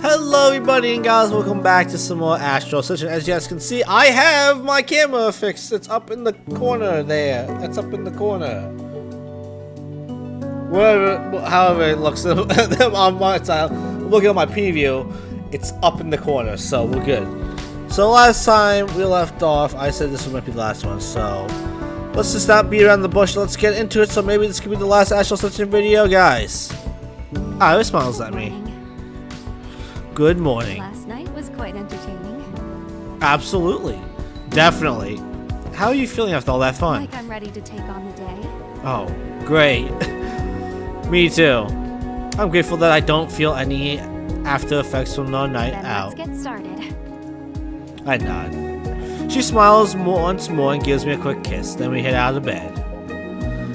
Hello everybody and guys, welcome back to some more Astral Ascension. As you guys can see, I have my camera fixed. It's up in the corner there. It's up in the corner. However it looks on my side, looking at my preview, it's up in the corner, so we're good. So last time we left off, I said this might be the last one, so let's just not beat around the bush. Let's get into it. So maybe this could be the last Astral Ascension video, guys. Iris smiles at me. Good morning. Last night was quite entertaining. Absolutely. Definitely. How are you feeling after all that fun? Like I'm ready to take on the day. Oh, great. Me too. I'm grateful that I don't feel any after effects from the night Then out. let's get started. I nod. She smiles once more and gives me a quick kiss. Then we head out of bed.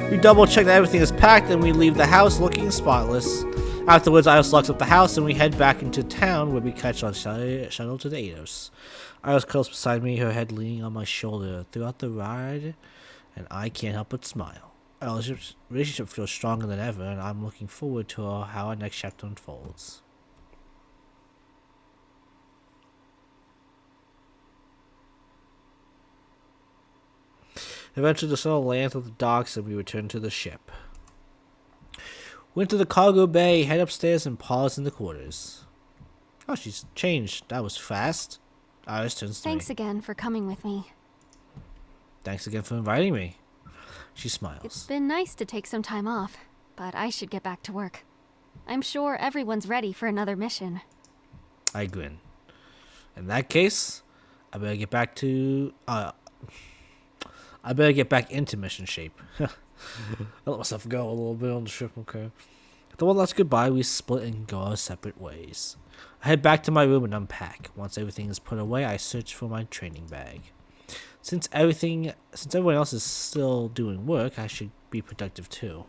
We double check that everything is packed and we leave the house looking spotless. Afterwards, Iris locks up the house and we head back into town where we catch our shuttle to the Eidos. Iris curls beside me, her head leaning on my shoulder throughout the ride, and I can't help but smile. Our relationship feels stronger than ever, and I'm looking forward to how our next chapter unfolds. Eventually, the shuttle lands at the docks and we return to the ship. Went to the cargo bay, head upstairs, and pause in the quarters. Oh, she's changed. That was fast. Iris turns to me. Thanks again for coming with me. Thanks again for inviting me. She smiles. It's been nice to take some time off, but I should get back to work. I'm sure everyone's ready for another mission. I grin. In that case, I better get back to... I better get back into mission shape. I let myself go a little bit on the ship, okay. After one last goodbye, we split and go our separate ways. I head back to my room and unpack. Once everything is put away, I search for my training bag. Since everyone else is still doing work, I should be productive too.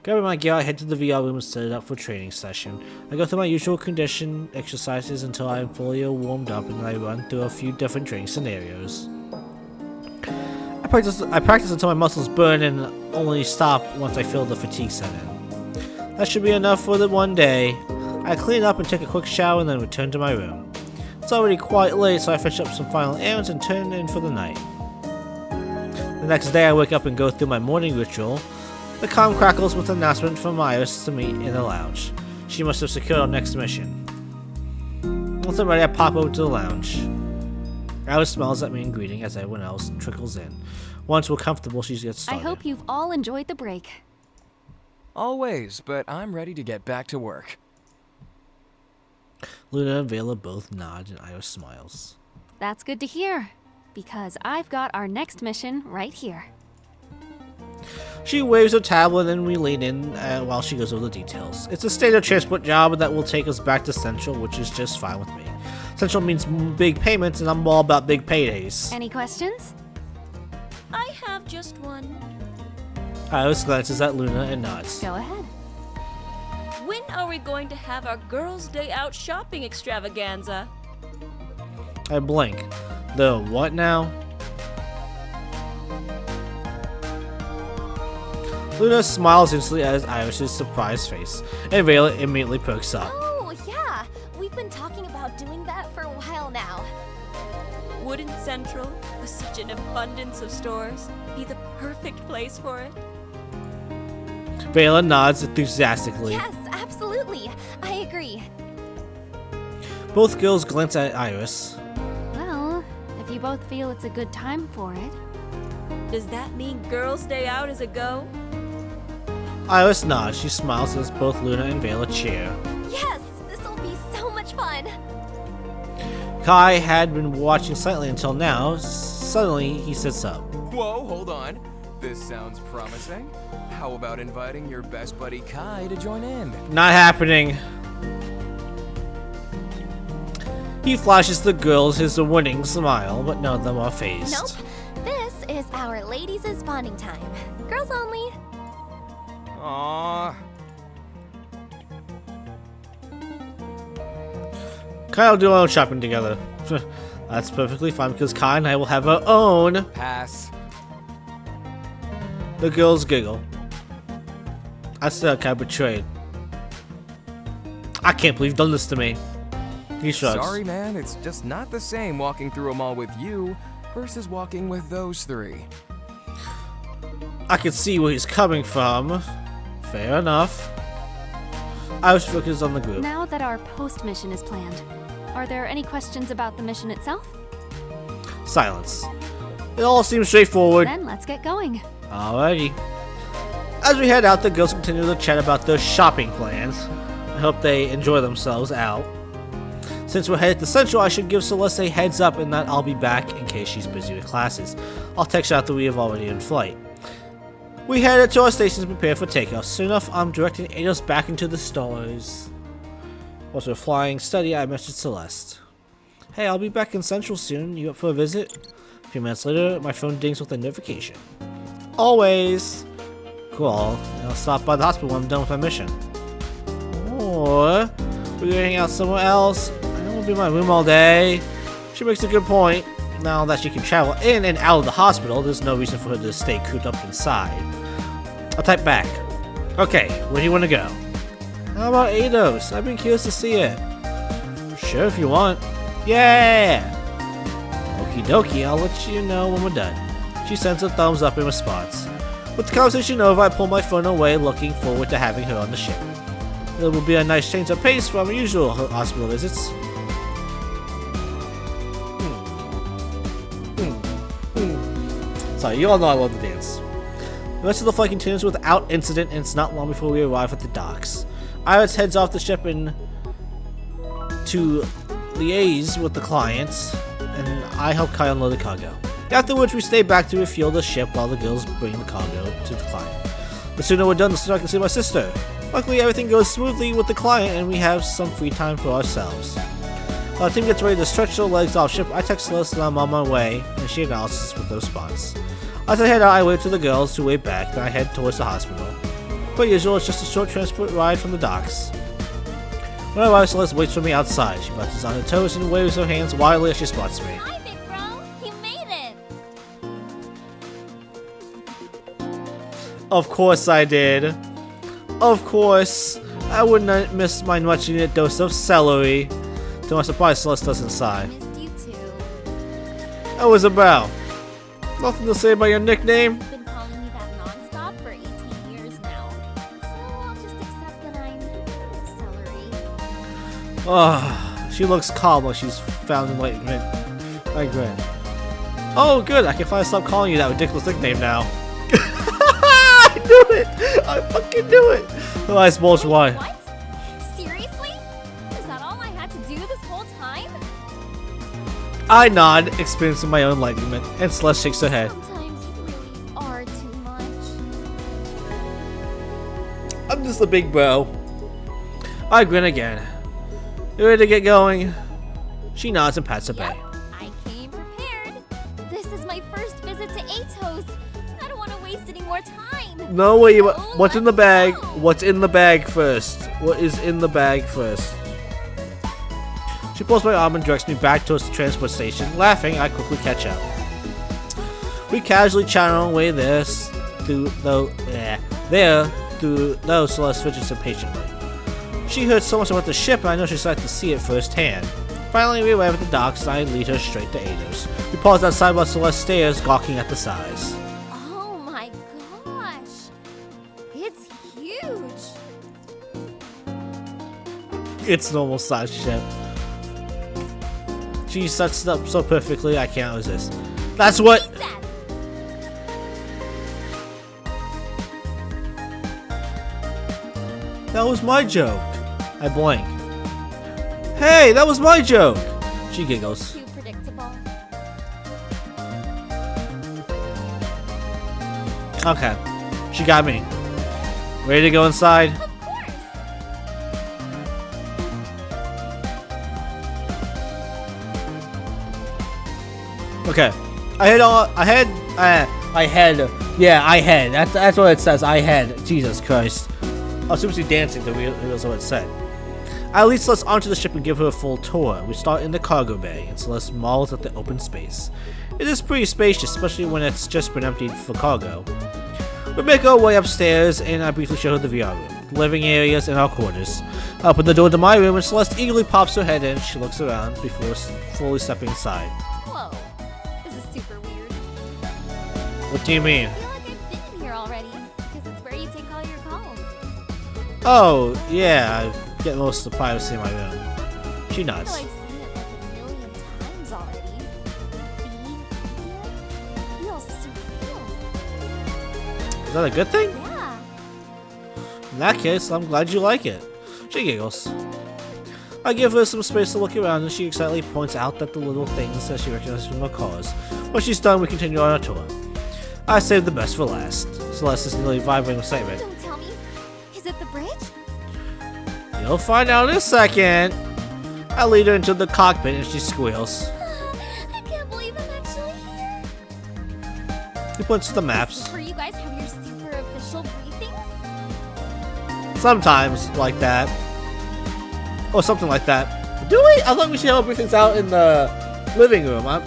Grabbing my gear, I head to the VR room and set it up for training session. I go through my usual condition exercises until I am fully warmed up, and I run through a few different training scenarios. I practice until my muscles burn and only stop once I feel the fatigue set in. That should be enough for the one day. I clean up and take a quick shower and then return to my room. It's already quite late, so I finish up some final errands and turn in for the night. The next day I wake up and go through my morning ritual. The comm crackles with an announcement from Iris to meet in the lounge. She must have secured our next mission. Once I'm ready, I pop over to the lounge. Alice smiles at me in greeting as everyone else trickles in. Once we're comfortable, she gets started. I hope you've all enjoyed the break. Always, but I'm ready to get back to work. Luna and Vela both nod and Iris smiles. That's good to hear, because I've got our next mission right here. She waves her tablet and we lean in while she goes over the details. It's a standard transport job that will take us back to Central, which is just fine with me. Central means big payments, and I'm all about big paydays. Any questions? I have just one. Iris glances at Luna and nods. Go ahead. When are we going to have our girls' day out shopping extravaganza? I blink. The what now? Luna smiles instantly at Iris' surprised face, and Vela immediately perks up. Oh, yeah. We've been talking about doing that for a while now. Wouldn't Central, with such an abundance of stores, be the perfect place for it? Vela nods enthusiastically. Yes, absolutely. I agree. Both girls glance at Iris. Well, if you both feel it's a good time for it. Does that mean girls' day out is a go? Iris nods. She smiles as both Luna and Vela cheer. Yes, this'll be so much fun. Kai had been watching silently until now. Suddenly, he sits up. Whoa, hold on. This sounds promising. How about inviting your best buddy Kai to join in? Not happening. He flashes the girls his winning smile, but none of them are phased. Nope. This is our ladies' bonding time. Girls only. Aww. Kai will do our own shopping together. That's perfectly fine because Kai and I will have our own. Pass. The girls giggle. I still got betrayed. I can't believe you've done this to me. He shrugs. Sorry, man, it's just not the same walking through a mall with you versus walking with those three. I can see where he's coming from. Fair enough. I was focused on the group. Now that our post-mission is planned, are there any questions about the mission itself? Silence. It all seems straightforward. Then let's get going. Alrighty. As we head out, the girls continue to chat about their shopping plans. I hope they enjoy themselves out. Since we're headed to Central, I should give Celeste a heads up and that I'll be back in case she's busy with classes. I'll text her after we have already in flight. We headed to our station to prepare for takeoff. Soon enough, I'm directing Ados back into the stars. Once we're flying steady, I messaged Celeste. Hey, I'll be back in Central soon. You up for a visit? A few minutes later, my phone dings with a notification. Always! Cool. I'll stop by the hospital when I'm done with my mission. Or we're gonna hang out somewhere else. I don't want to be in my room all day. She makes a good point. Now that she can travel in and out of the hospital, there's no reason for her to stay cooped up inside. I'll type back. Okay, where do you want to go? How about Ados? I've been curious to see it. Sure, if you want. Yeah! Okie dokie, I'll let you know when we're done. She sends a thumbs up in response. With the conversation over, I pull my phone away, looking forward to having her on the ship. It will be a nice change of pace from usual hospital visits. Sorry, you all know I love the dance. The rest of the flight continues without incident, and it's not long before we arrive at the docks. Iris heads off the ship and to liaise with the clients, and I help Kai unload the cargo. Afterwards, we stay back to refuel the ship while the girls bring the cargo to the client. The sooner we're done, the sooner I can see my sister. Luckily, everything goes smoothly with the client, and we have some free time for ourselves. While the team gets ready to stretch their legs off ship, I text Celeste that I'm on my way, and she acknowledges with a response. As I head out, I wave to the girls to wave back, then I head towards the hospital. Per usual, it's just a short transport ride from the docks. When I arrive, Celeste waits for me outside. She bounces on her toes and waves her hands wildly as she spots me. Hi, big bro. You made it. Of course I did. Of course. I wouldn't miss my much needed dose of celery. To my surprise, Celeste doesn't sigh. Missed you too. How was it, Brow? Nothing to say about your nickname? You've been calling me that nonstop for 18 years now. So I'll just accept that I'm celery. She looks calm like she's found enlightenment. I grin. Oh, good. I can finally stop calling you that ridiculous nickname now. I knew it. I fucking knew it. Oh, I suppose why. What? Seriously? Is that all I had to do this whole time? I nod, experiencing my own enlightenment, and Celeste shakes her head. Sometimes you really are too much. I'm just a big bro. I grin again. You ready to get going? She nods and pats her Yep, back. I came prepared. This is my first visit to Atos. I don't want to waste any more time. No, wait. So What's in the let's bag? go. What's in the bag first? What is in the bag first? She pulls my arm and directs me back towards the transport station. Laughing, I quickly catch up. We casually chat our way there, through Celeste fidgets impatiently. She heard so much about the ship, and I know she's excited to see it firsthand. Finally, we arrive at the docks, and I lead her straight to Ados. We pause outside while Celeste stares, gawking at the size. Oh my gosh. It's huge. It's a normal size ship. She sets it up so perfectly, I can't resist. That's what. He said. That was my joke. I blink. Hey, that was my joke. She giggles. Too predictable. Okay, she got me. Ready to go inside? Of course. Okay. That's what it says. I had. Jesus Christ. I was supposed to be dancing to realize what it said. I lead Celeste onto the ship and give her a full tour. We start in the cargo bay, and Celeste marvels at the open space. It is pretty spacious, especially when it's just been emptied for cargo. We make our way upstairs, and I briefly show her the VR room. living areas, and our quarters. I open the door to my room and Celeste eagerly pops her head in. She looks around before fully stepping inside. Whoa. This is super weird. What do you mean? I feel like I've been here already, because it's where you take all your calls. Oh, yeah, I get most of the privacy in my room. She I know nods. I've seen it like a million times already. Being here feels surreal. Is that a good thing? Yeah. In that case, I'm glad you like it. She giggles. I give her some space to look around, and she excitedly points out that the little things that she recognizes from her cars. When she's done, we continue on our tour. I saved the best for last. Celeste is nearly vibrating with excitement. Don't tell me. Is it the bridge? You'll find out in a second. I lead her into the cockpit, and she squeals. I can't believe I'm actually here. He points to the This maps. is where you guys have your super official briefings? Sometimes like that. Or something like that. Do we? I thought we should have everything's out in the living room. I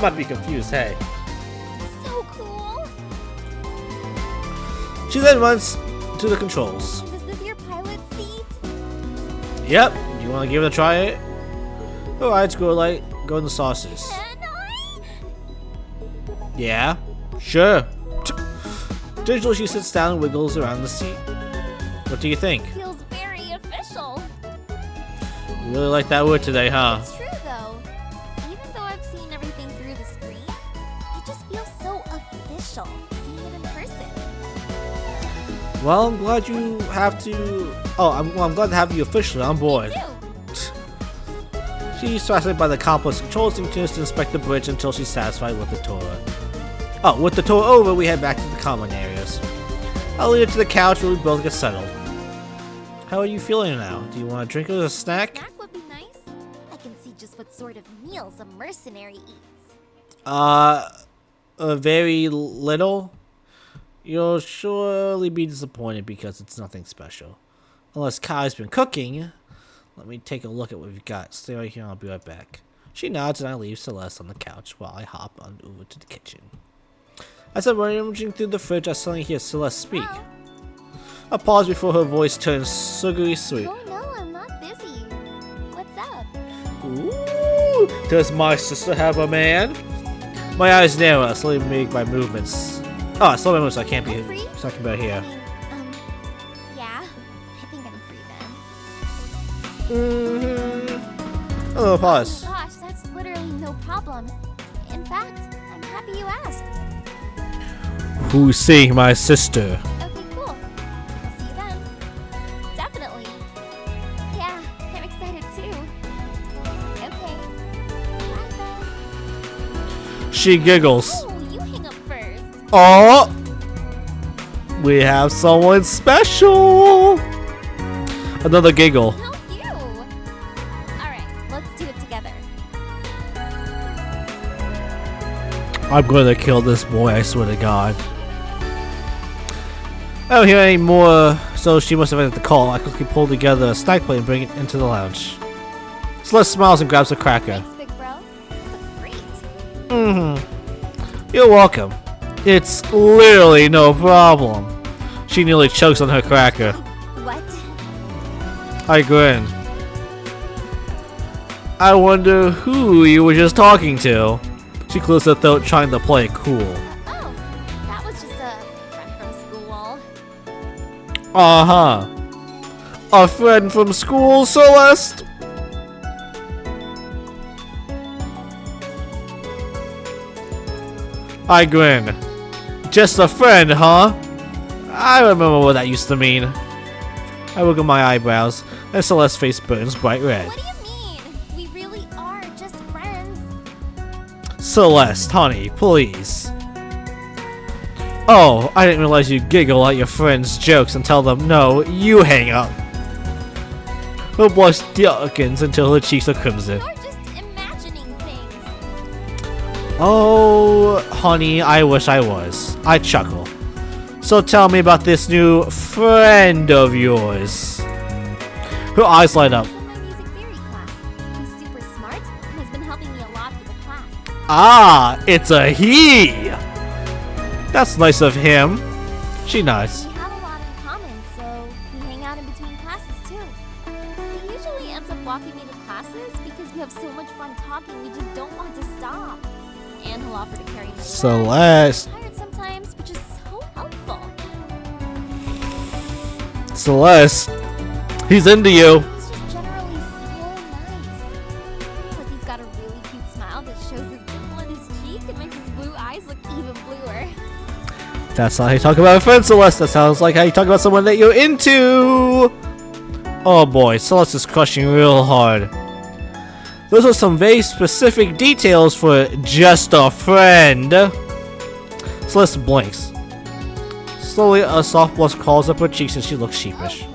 might be confused, hey. So cool. She then runs to the controls. Is this your pilot seat? Yep. You want to give it a try? Alright, go light. Go in the saucers. Can I? Yeah. Sure. Digitally, she sits down and wiggles around the seat. What do you think? Feels very official. You really like that word today, huh? It's true though. Even though I've seen everything through the screen, it just feels so official seeing it in person. Well, I'm glad you have to. Oh, I'm glad to have you officially on board. Ew. She's fascinated by the complex controls and continues to inspect the bridge until she's satisfied with the tour. Oh, with the tour over, we head back to the common areas. I'll lead her to the couch where we both get settled. How are you feeling now? Do you want a drink or a snack? Snack would be nice. I can see just what sort of meals a mercenary eats. Very little? You'll surely be disappointed because it's nothing special. Unless Kai's been cooking. Let me take a look at what we've got. Stay right here and I'll be right back. She nods and I leave Celeste on the couch while I hop on over to the kitchen. As I'm rummaging through the fridge, I suddenly hear Celeste speak. Well, I pause before her voice turns sugary sweet. oh no, I'm not busy. What's up? Ooh, does my sister have a man? My eyes narrow, I slowly make my movements. Oh, I slow my movements, so I can't be I'm free? talking about here. Yeah, I think I'm free then. Oh, pause. Oh gosh, that's literally no problem. In fact, I'm happy you asked. Who's seeing my sister? Okay, cool. I'll see you then. Definitely. Yeah, I'm excited too. Okay. Bye then. She giggles. Oh, you hang up first. Oh! We have someone special! Another giggle. How cute. Alright, let's do it together. I'm gonna kill this boy, I swear to God. I don't hear any more, so she must have ended the call. I quickly pull together a snack plate and bring it into the lounge. Celeste smiles and grabs a cracker. Thanks, big bro. This looks great. Mm-hmm. You're welcome. It's literally no problem. She nearly chokes on her cracker. What? I grin. I wonder who you were just talking to. She clears her throat, trying to play it cool. Oh, that was just a friend from school. Uh-huh. A friend from school, Celeste? I grin. Just a friend, huh? I remember what that used to mean. I wiggle my eyebrows, and Celeste's face burns bright red. What do you mean? We really are just friends. Celeste, honey, please. Oh, I didn't realize you giggle at your friends' jokes and tell them, no, you hang up. Her blush darkens until her cheeks are crimson. You're just imagining things. Oh, honey, I wish I was. I chuckle. So tell me about this new friend of yours. Her eyes light up. From my music theory class. He's super smart and has been helping me a lot for the class. Ah, it's a he! That's nice of him. She nods. We have a lot in common, so walking me to classes because we have so much fun talking. We just don't want to stop. And he'll offer to carry me. Celeste. I'm tired sometimes, which is so helpful. Celeste. He's into you. He's just generally so nice. Plus, he's got a really cute smile that shows his dimple in his cheek and makes his blue eyes look even bluer. That's not how you talk about a friend, Celeste. That sounds like how you talk about someone that you're into. Oh boy, Celeste is crushing real hard. Those are some very specific details for just a friend. Celeste blinks. Slowly, a soft blush crawls up her cheeks and she looks sheepish. Okay.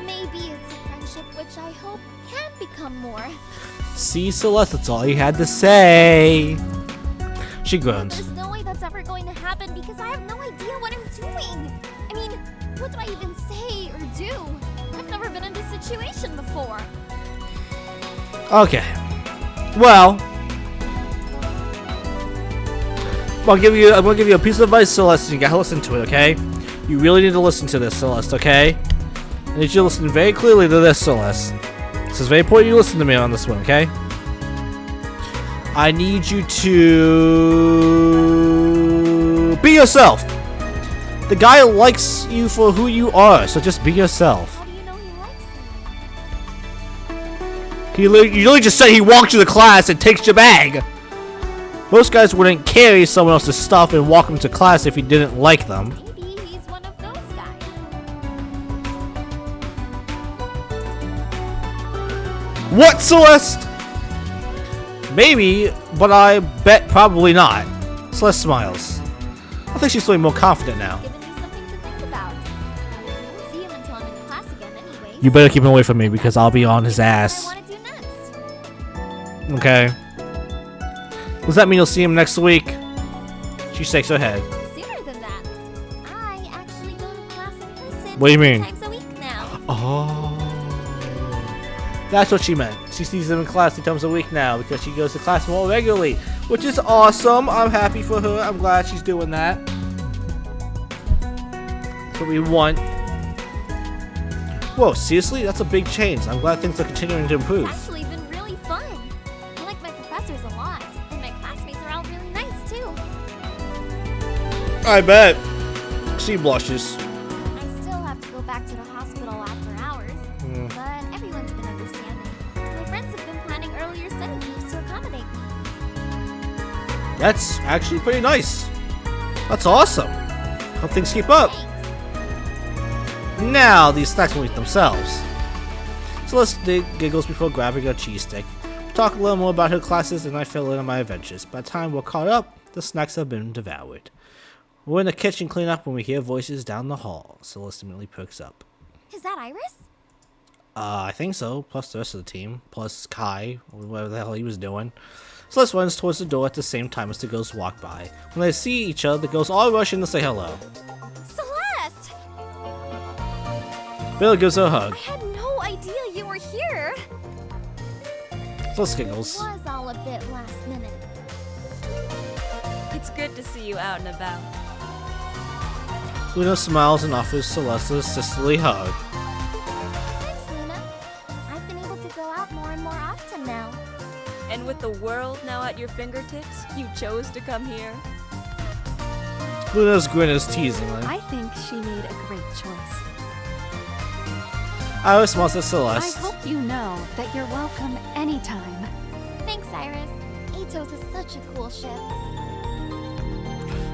Maybe it's a friendship which I hope can become more. See, Celeste, that's all you had to say. She groans. There's no way that's ever going to happen because I have no idea what I'm doing. I mean, what do I even say or do? I've never been in this situation before. Okay. Well, I'm gonna give you a piece of advice, Celeste, and you gotta listen to it, okay? You really need to listen to this, Celeste, okay? I need you to listen very clearly to this, Celeste. This is very important you listen to me on this one, okay? I need you to be yourself. The guy likes you for who you are, so just be yourself. How do you know he likes me? You literally just said he walked to the class and takes your bag. Most guys wouldn't carry someone else's stuff and walk them to class if he didn't like them. Maybe he's one of those guys. What, Celeste? Maybe, but I bet probably not. Celeste smiles. I think she's feeling more confident now. Giving you something to think about. I won't see him until I'm in class again anyway. You better keep him away from me because I'll be on his What ass. I want to do next. Okay. Does that mean you'll see him next week? She shakes her head. Sooner than that. I actually go to class in person What do you mean? 3 times a week now. Oh. That's what she meant. She sees him in class 3 times a week now because she goes to class more regularly, which is awesome. I'm happy for her. I'm glad she's doing that. That's what we want. Whoa, seriously? That's a big change. I'm glad things are continuing to improve. It's actually been really fun. I like my professors a lot, and my classmates are all really nice too. I bet. She blushes. I still have to go back to the hospital after hours, but everyone's been understanding. My friends have been planning earlier study groups to accommodate me. That's actually pretty nice. That's awesome. Hope things keep up. Thanks. Now, these snacks will eat themselves. Celeste giggles before grabbing a cheese stick. We talk a little more about her classes and I fill in on my adventures. By the time we're caught up, the snacks have been devoured. We're in the kitchen cleaning up when we hear voices down the hall. Celeste immediately perks up. Is that Iris? I think so. Plus the rest of the team. Plus Kai, whatever the hell he was doing. Celeste runs towards the door at the same time as the girls walk by. When they see each other, the girls all rush in to say hello. Celeste! Bill gives her a hug. I had no idea you were here. Celeste It giggles. was all a bit last minute. It's good to see you out and about. Luna smiles and offers Celeste a sisterly hug. Thanks, Luna. I've been able to go out more and more often now. And with the world now at your fingertips, you chose to come here. Luna's grin is teasingly. I think she made a great choice. Iris smiles at I Celeste. hope you know that you're welcome anytime. Thanks, Iris. Atos is such a cool ship.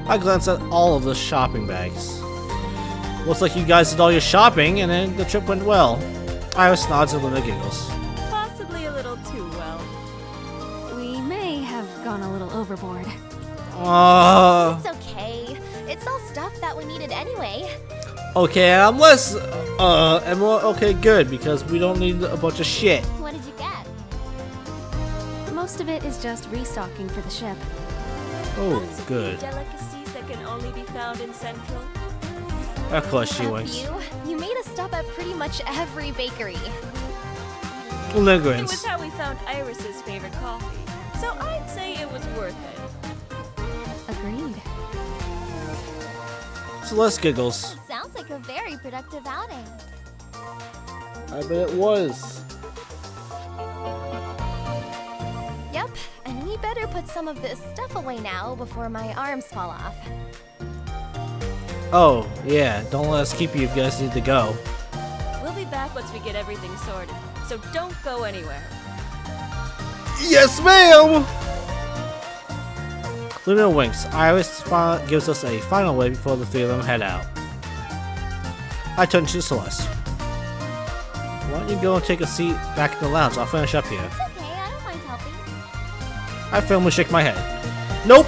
I glance at all of the shopping bags. Looks like you guys did all your shopping and then the trip went well. Iris nods and Luna giggles. Possibly a little too well. We may have gone a little overboard. It's okay. It's all stuff that we needed anyway. Okay, I'm less, and more, okay, good, because we don't need a bunch of shit. What did you get? Most of it is just restocking for the ship. Oh, Lots of good. delicacies that can only be found in Central. Of course she A winks. few. You made us stop at pretty much every bakery. Luna It grins. was how we found Iris's favorite coffee, so I'd say it was worth it. Agreed. Celeste giggles. Sounds like a very productive outing. I bet it was. better put some of this stuff away now before my arms fall off. Oh, yeah, don't let us keep you if you guys need to go. We'll be back once we get everything sorted, so don't go anywhere. Yes, ma'am! Luna winks. Iris gives us a final wave before the three of them head out. I turn to Celeste. Why don't you go and take a seat back in the lounge? I'll finish up here. It's okay, I don't mind helping. I firmly shake my head. Nope!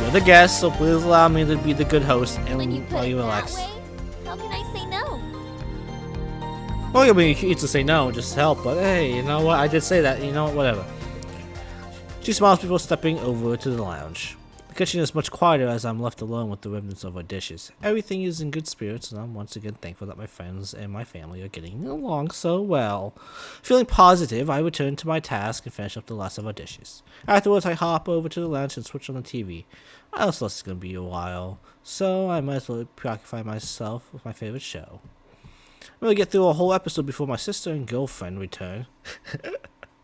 You're the guest, so please allow me to be the good host and When you put while it you that relax. way, how can I say no? Well, I mean, you can say no, just help, but hey, you know what? I did say that, you know what? Whatever. She smiles before stepping over to the lounge. The kitchen is much quieter as I'm left alone with the remnants of our dishes. Everything is in good spirits, and I'm once again thankful that my friends and my family are getting along so well. Feeling positive, I return to my task and finish up the last of our dishes. Afterwards, I hop over to the lounge and switch on the TV. I know it's going to be a while, so I might as well preoccupy myself with my favorite show. I'm going to get through a whole episode before my sister and girlfriend return.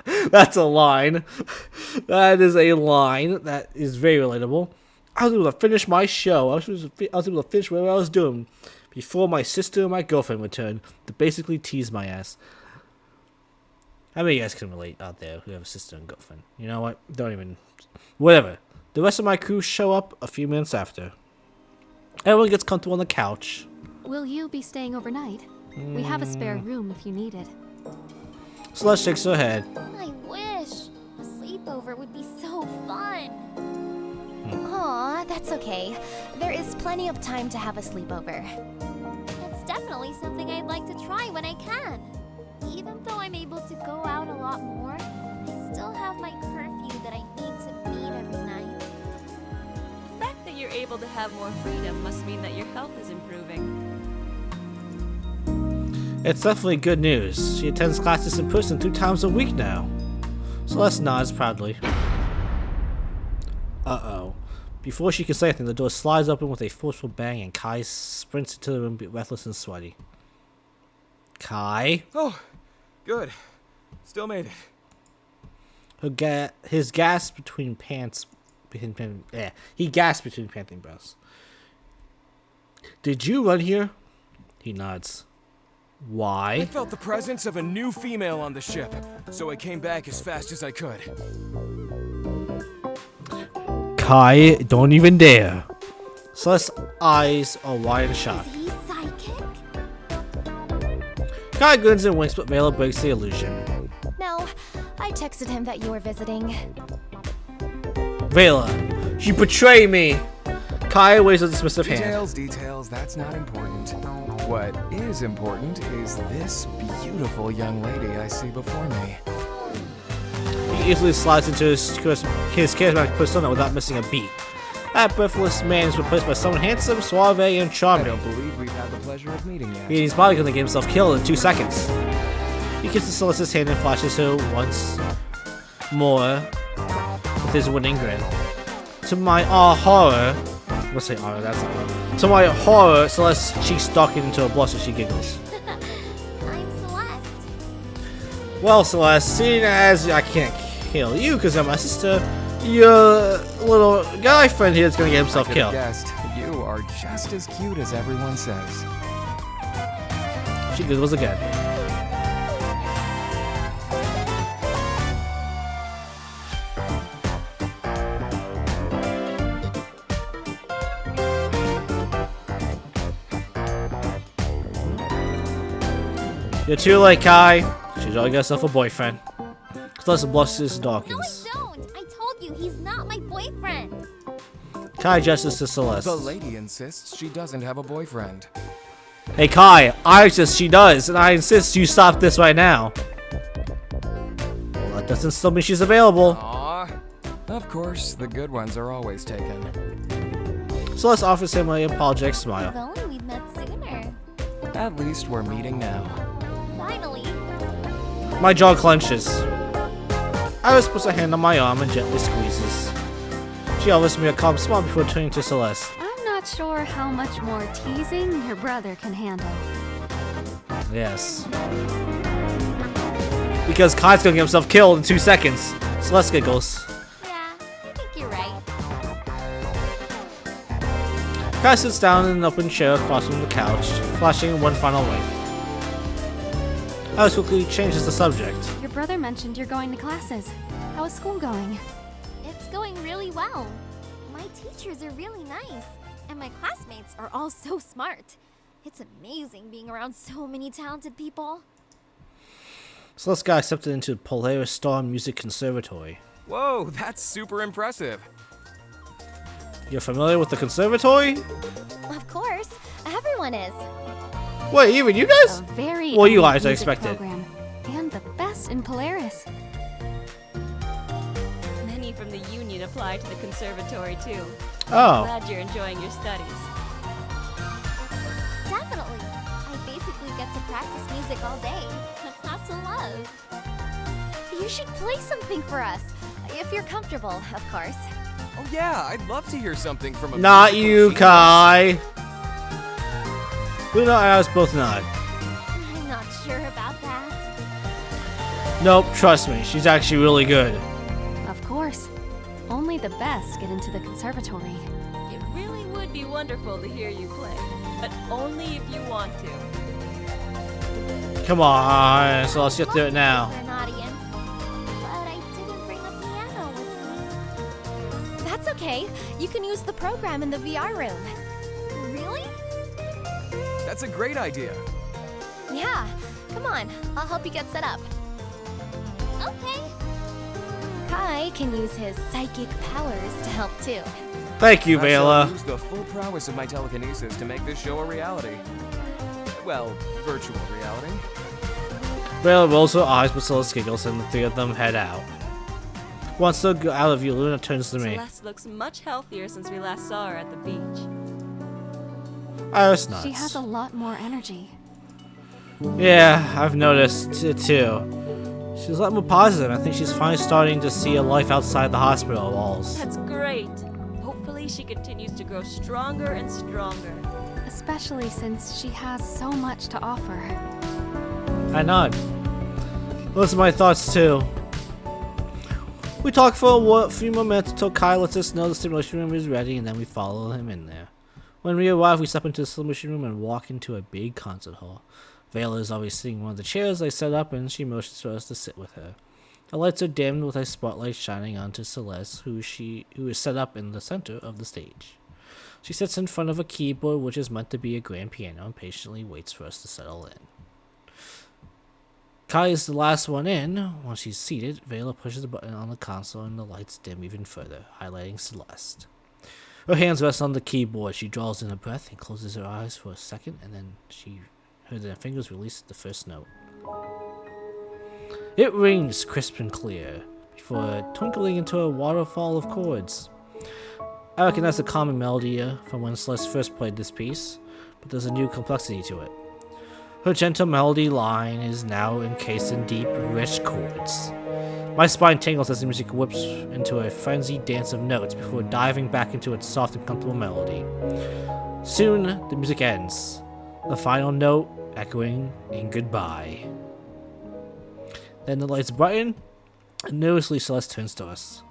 That's a line. That is a line that is very relatable. I was able to finish my show. I was able to finish whatever I was doing before my sister and my girlfriend returned to basically tease my ass. How many of you guys can relate out there who have a sister and girlfriend? You know what? Don't even... Whatever. The rest of my crew show up a few minutes after. Everyone gets comfortable on the couch. Will you be staying overnight? We have a spare room if you need it. Celeste shakes her head. I wish. A sleepover would be so fun. Aw, that's okay. There is plenty of time to have a sleepover. That's definitely something I'd like to try when I can. Even though I'm able to go out a lot more, I still have my curfew that I need to meet every night. The fact that you're able to have more freedom must mean that your health is improving. It's definitely good news. She attends classes in person 2 times a week now. Celeste nods proudly. Uh-oh. Before she can say anything, the door slides open with a forceful bang and Kai sprints into the room breathless and sweaty. Kai? Oh, good. Still made it. His gasp between pants... He gasped between panting breaths. Did you run here? He nods. Why? I felt the presence of a new female on the ship, so I came back as fast as I could. Kai, don't even dare. Celeste's eyes are wide in shock. Is he psychic? Kai grins and winks, but Vela breaks the illusion. No, I texted him that you were visiting. Vela, you betray me! Kai waves a dismissive hand. Details, that's not important. What is important is this beautiful young lady I see before me. He easily slides into his charismatic persona without missing a beat. That breathless man is replaced by someone handsome, suave, and I charming. don't believe we've had the pleasure of meeting yet. He's probably gonna get himself killed in 2 seconds. He kisses Celeste's hand and flashes her once more with his winning grin. To my horror, let's say horror, that's not right. To my horror, Celeste's cheeks darken into a blush as she giggles. I'm Celeste. Well, Celeste, seeing as I can't kill you because you're my sister, your little guy friend here is gonna get himself I killed. guessed you are just as cute as everyone says. She giggles again. You're too late, Kai. She's already got herself a boyfriend. Celeste blushes No, I Dawkins. don't. I told you, he's not my boyfriend. Kai gestures to Celeste. The lady insists she doesn't have a boyfriend. Hey Kai, I insist she does, and I insist you stop this right now. Well, that doesn't still mean she's available. Aww. Of course, the good ones are always taken. Celeste offers him an apologetic smile. If only we'd met sooner. At least we're meeting now. Finally. My jaw clenches. Iris puts a hand on my arm and gently squeezes. She offers me a calm smile before turning to Celeste. I'm not sure how much more teasing your brother can handle. Yes. Because Kai's gonna get himself killed in 2 seconds. Celeste giggles. Yeah, you Kai sits down in an open chair across from the couch, flashing one final wave. Alice quickly changes the subject. Your brother mentioned you're going to classes. How is school going? It's going really well. My teachers are really nice, and my classmates are all so smart. It's amazing being around so many talented people. Celeste got accepted into Polaris Star Music Conservatory. Whoa, that's super impressive. You're familiar with the conservatory? Of course, everyone is. Wait, even you guys? A very Well, you elite guys, I music expected. program, and the best in Polaris. Many from the union apply to the conservatory too. Oh. Glad you're enjoying your studies. Definitely. I basically get to practice music all day. What's not to love? You should play something for us. If you're comfortable, of course. Oh yeah, I'd love to hear something from a Not musical you, genius. Kai. Luna and Alice both nod. I'm not sure about that. Nope, trust me, she's actually really good. Of course. Only the best get into the conservatory. It really would be wonderful to hear you play, but only if you want to. Come on, so let's get to it now. For an audience, but I didn't bring a piano with me. That's okay. You can use the program in the VR room. Really? That's a great idea. Yeah. Come on, I'll help you get set up. Okay. Kai can use his psychic powers to help too. Thank you, I shall Vela. use the full prowess of my telekinesis to make this show a reality. Well, virtual reality. Vela rolls her eyes, but Celeste giggles, and the three of them head out. Once they're out of view, Luna turns to me. Celeste looks much healthier since we last saw her at the beach. Iris nods. She has a lot more energy. Yeah, I've noticed it too. She's a lot more positive. I think she's finally starting to see a life outside the hospital walls. That's great. Hopefully she continues to grow stronger and stronger. Especially since she has so much to offer. I nod. Those are my thoughts too. We talk for a few more minutes until Kai lets us know the simulation room is ready, and then we follow him in there. When we arrive, we step into the simulation room and walk into a big concert hall. Vela is always sitting in one of the chairs I set up, and she motions for us to sit with her. The lights are dimmed with a spotlight shining onto Celeste, who is set up in the center of the stage. She sits in front of a keyboard which is meant to be a grand piano and patiently waits for us to settle in. Kai is the last one in. Once she's seated, Vela pushes a button on the console and the lights dim even further, highlighting Celeste. Her hands rest on the keyboard. She draws in a breath and closes her eyes for a second, and then her fingers release the first note. It rings crisp and clear, before twinkling into a waterfall of chords. I recognize the common melody from when Celeste first played this piece, but there's a new complexity to it. Her gentle melody line is now encased in deep, rich chords. My spine tingles as the music whips into a frenzied dance of notes before diving back into its soft and comfortable melody. Soon, the music ends, the final note echoing in goodbye. Then the lights brighten, and nervously Celeste turns to us.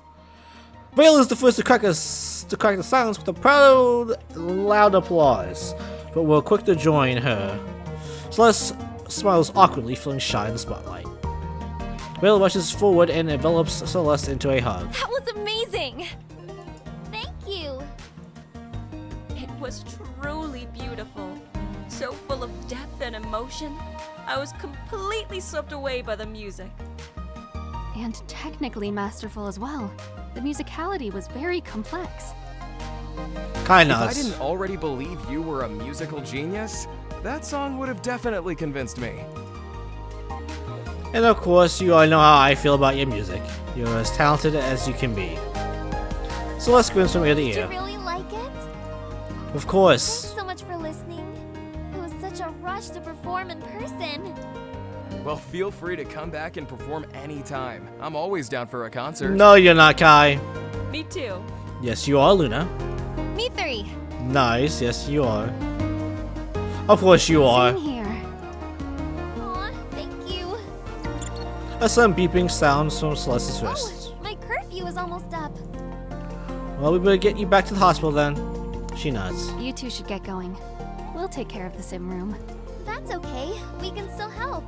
Vale is the first to crack the silence with a proud, loud applause, but we're quick to join her. Celeste smiles awkwardly, feeling shy in the spotlight. Vale rushes forward and envelops Celeste into a hug. That was amazing! Thank you! It was truly beautiful. So full of depth and emotion. I was completely swept away by the music. And technically masterful as well. The musicality was very complex. Kai If I nods. didn't already believe you were a musical genius, that song would have definitely convinced me. And of course, you all know how I feel about your music. You're as talented as you can be. Celeste grins from ear to Did you ear. really like it? Of course. Thanks so much for listening. It was such a rush to perform in person. Well, feel free to come back and perform anytime. I'm always down for a concert. No, you're not, Kai. Me too. Yes, you are, Luna. Me three. Nice, yes, you are. Of course you are. Same here. Aw, thank you. A sudden beeping sounds from Celeste's wrist. Oh, my curfew is almost up. Well, we better get you back to the hospital then. She nods. You two should get going. We'll take care of the sim room. That's okay. We can still help.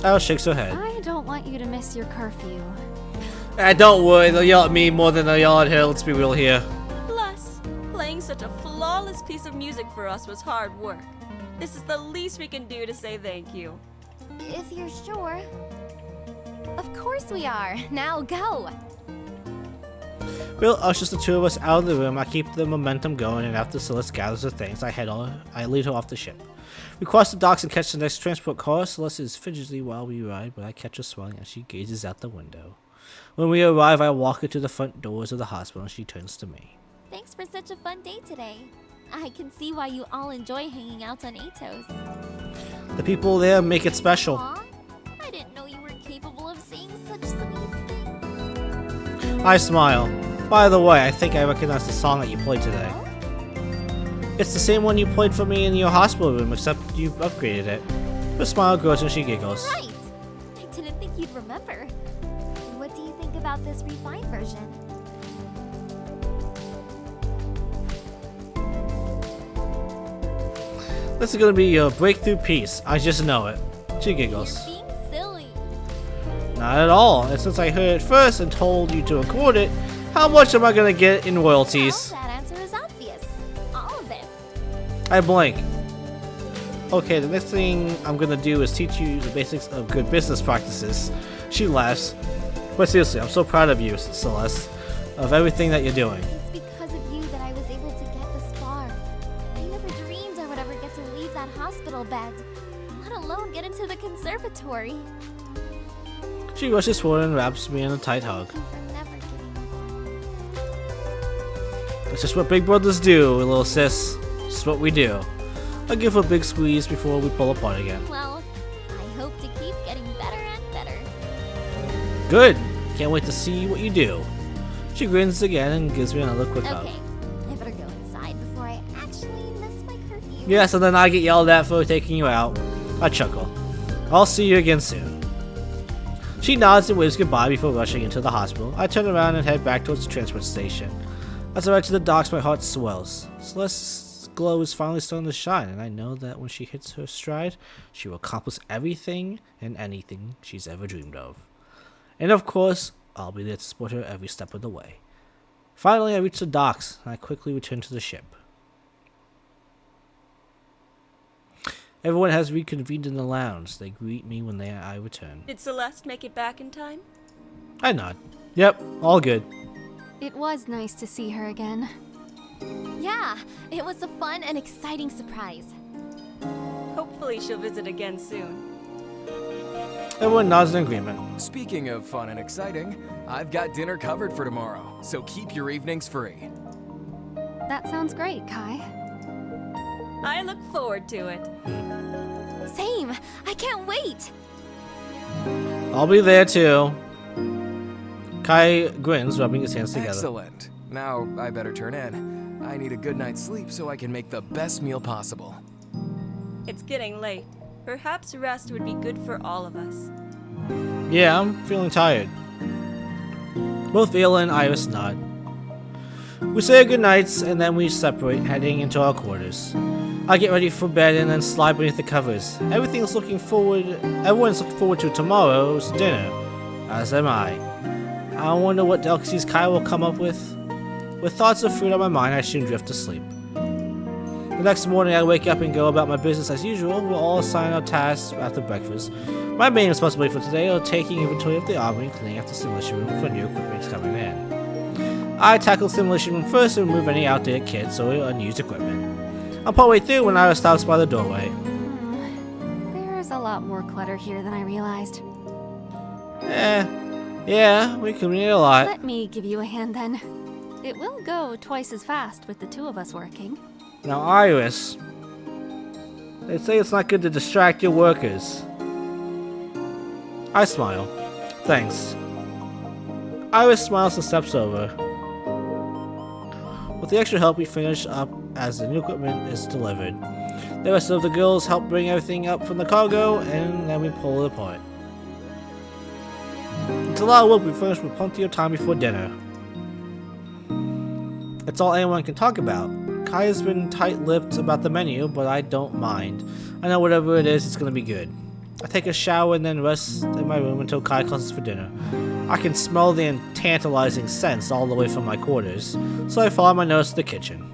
Iris shakes her head. I don't want you to miss your curfew. Don't worry, they'll yell at me more than they'll yell at her. Let's be real here. Plus, playing such a flawless piece of music for us was hard work. This is the least we can do to say thank you. If you're sure. Of course we are. Now go. Bill ushers the two of us out of the room. I keep the momentum going, and after Celeste gathers her things, I lead her off the ship. We cross the docks and catch the next transport car. Celeste is fidgety while we ride, but I catch her smiling as she gazes out the window. When we arrive, I walk her to the front doors of the hospital, and she turns to me. Thanks for such a fun day today. I can see why you all enjoy hanging out on Atos. The people there make it special. Aw, I didn't know you were capable of saying such sweet things. I smile. By the way, I think I recognize the song that you played today. It's the same one you played for me in your hospital room, except you upgraded it. Her smile grows and she giggles. Right! I didn't think you'd remember. What do you think about this refined version? This is gonna be your breakthrough piece. I just know it. She giggles. You're being silly. Not at all. And since I heard it first and told you to record it, how much am I gonna get in royalties? Well, that answer is obvious. All of it. I blink. Okay, the next thing I'm gonna do is teach you the basics of good business practices. She laughs. But seriously, I'm so proud of you, Celeste, of everything that you're doing. It's because of you that I was able to get this far. I never dreamed I would ever get to leave that hospital bed, let alone get into the conservatory. She rushes forward and wraps me in a tight hug. Thank you for never giving up. That's just what big brothers do, little sis. Just what we do. I give her a big squeeze before we pull apart again. Well, I hope to keep getting better and better. Good. Can't wait to see what you do. She grins again and gives me another quick hug. Okay, I better go inside before I actually miss my curfew. Yes, and then I get yelled at for taking you out. I chuckle. I'll see you again soon. She nods and waves goodbye before rushing into the hospital. I turn around and head back towards the transport station. As I ride to the docks, my heart swells. Celeste's glow is finally starting to shine, and I know that when she hits her stride, she will accomplish everything and anything she's ever dreamed of. And of course, I'll be there to support her every step of the way. Finally, I reach the docks, and I quickly return to the ship. Everyone has reconvened in the lounge. They greet me when I return. Did Celeste make it back in time? I nod. Yep, all good. It was nice to see her again. Yeah, it was a fun and exciting surprise. Hopefully she'll visit again soon. Everyone nods in agreement. Speaking of fun and exciting, I've got dinner covered for tomorrow, so keep your evenings free. That sounds great, Kai. I look forward to it. Same. I can't wait. I'll be there too. Kai grins, rubbing his hands together. Excellent. Now I better turn in. I need a good night's sleep so I can make the best meal possible. It's getting late. Perhaps rest would be good for all of us. Yeah, I'm feeling tired. Both Ayla and Iris nod. We say our goodnights and then we separate, heading into our quarters. I get ready for bed and then slide beneath the covers. Everyone's looking forward to tomorrow's dinner, as am I. I wonder what delicacies Kai will come up with. With thoughts of food on my mind, I soon drift to sleep. The next morning, I wake up and go about my business as usual. We'll all assign our tasks after breakfast. My main responsibility for today are taking inventory of the armory and cleaning up the simulation room for new equipment coming in. I tackle the simulation room first and remove any outdated kits or unused equipment. I'm partway through when Iris stops by the doorway. There's a lot more clutter here than I realized. Yeah, we communicate a lot. Let me give you a hand then. It will go twice as fast with the two of us working. Now, Iris, they say it's not good to distract your workers. I smile. Thanks. Iris smiles and steps over. With the extra help, we finish up as the new equipment is delivered. The rest of the girls help bring everything up from the cargo, and then we pull it apart. It's a lot of work. We finish with plenty of time before dinner. It's all anyone can talk about. Kai has been tight-lipped about the menu, but I don't mind. I know whatever it is, it's gonna be good. I take a shower and then rest in my room until Kai comes for dinner. I can smell the tantalizing scents all the way from my quarters, so I follow my nose to the kitchen.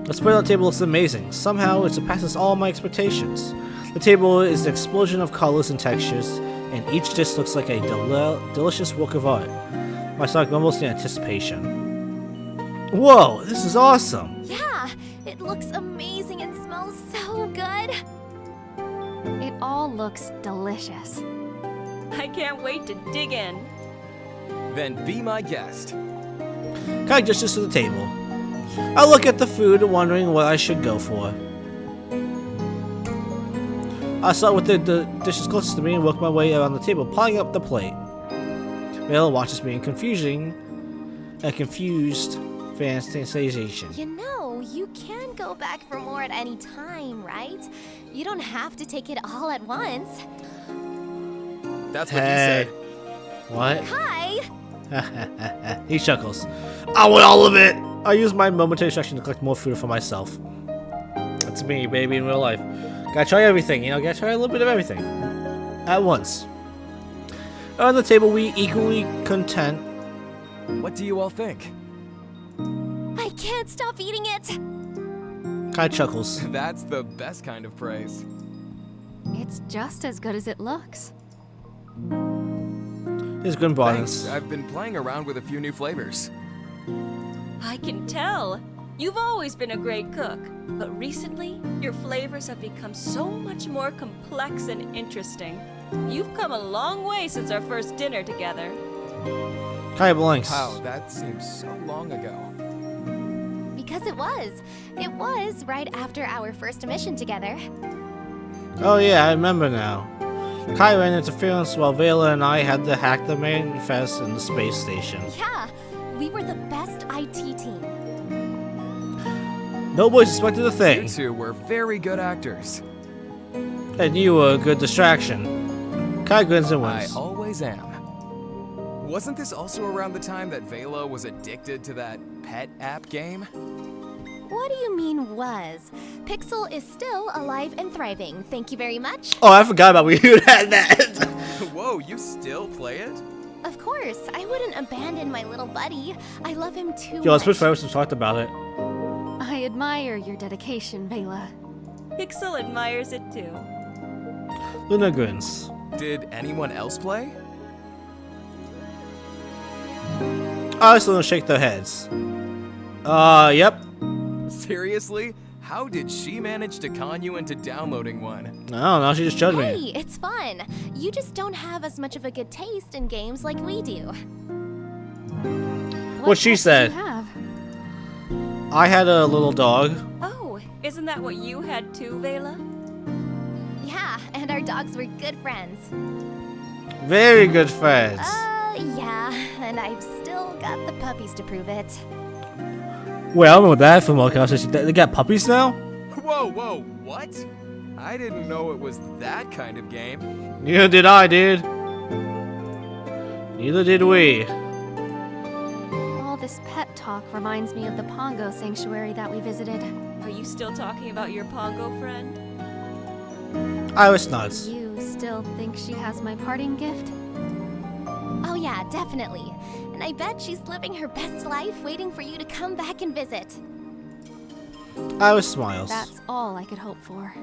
The spread on the table looks amazing. Somehow, it surpasses all my expectations. The table is an explosion of colors and textures, and each dish looks like a delicious work of art. My stomach mumbles in anticipation. Whoa, this is awesome! Yeah, it looks amazing and smells so good. It all looks delicious. I can't wait to dig in. Then be my guest. Kai gestures to the table. I look at the food, wondering what I should go for. I start with the dishes closest to me and work my way around the table, piling up the plate. Vela watches me in confused fantasization. You know, you can go back for more at any time, right? You don't have to take it all at once. That's what he said. What? Kai! He chuckles. I want all of it! I use my momentary distraction to collect more food for myself. That's me, baby, in real life. Gotta try everything, you know, gotta try a little bit of everything. At once. On the table, we equally content. What do you all think? I can't stop eating it! Kai chuckles. That's the best kind of praise. It's just as good as it looks. His grin broadens. Thanks. I've been playing around with a few new flavors. I can tell. You've always been a great cook, but recently, your flavors have become so much more complex and interesting. You've come a long way since our first dinner together. Kai blinks. Wow, that seems so long ago. Because it was. It was right after our first mission together. Oh yeah, I remember now. Kai ran interference while Vela and I had to hack the manifest in the space station. Yeah, we were the best IT team. Nobody suspected a You thing. two were very good actors. And you were a good distraction. Kai grins and I wins. always am. Wasn't this also around the time that Vela was addicted to that pet app game? What do you mean was? Pixel is still alive and thriving. Thank you very much. Oh, I forgot about we had that. Whoa, you still play it? Of course, I wouldn't abandon my little buddy. I love him too Yo, let's much. switch forever since we talked about it. I admire your dedication, Vela. Pixel admires it too. Luna grins. Did anyone else play? Alice and Luna shake their heads. Yep. Seriously? How did she manage to con you into downloading one? I don't know, she just judged Hey, me. it's fun. You just don't have as much of a good taste in games like we do. What she pet do said. you have? I had a little dog. Oh, isn't that what you had too, Vela? Yeah, and our dogs were good friends. Very good friends. Yeah, and I've still got the puppies to prove it. Wait, I remember that from Welcome. They got puppies now? Whoa, what? I didn't know it was that kind of game. Neither did I, dude. Neither did we. All this pet talk reminds me of the Pongo sanctuary that we visited. Are you still talking about your Pongo friend? Iris nods. You still think she has my parting gift? Oh yeah, definitely. And I bet she's living her best life waiting for you to come back and visit. Iris smiles. That's all I could hope for.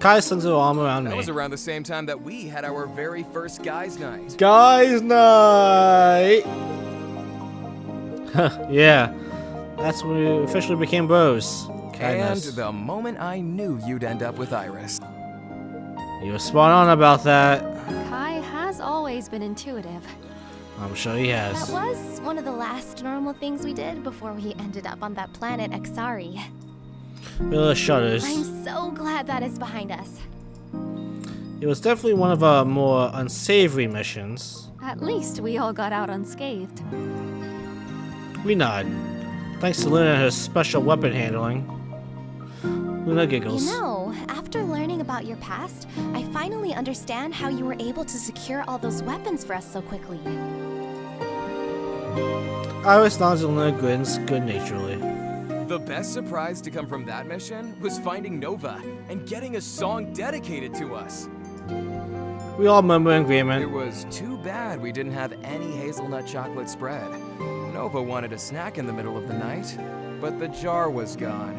Kai slings her arm around That me. was around the same time that we had our very first guys' night. Guys night! Yeah. That's when we officially became bros. And Kindness. the moment I knew you'd end up with Iris. You were spot on about that. Kai has always been intuitive. I'm sure he has. That was one of the last normal things we did before we ended up on that planet Exari. Villa shudders. I'm so glad that is behind us. It was definitely one of our more unsavory missions. At least we all got out unscathed. We nod. Thanks to Luna and her special weapon handling. Luna giggles. You know, after learning about your past, I finally understand how you were able to secure all those weapons for us so quickly. Iris nods and Luna grins good-naturedly. The best surprise to come from that mission was finding Nova and getting a song dedicated to us. We all murmur in It agreement. was too bad we didn't have any hazelnut chocolate spread. Nova wanted a snack in the middle of the night, but the jar was gone.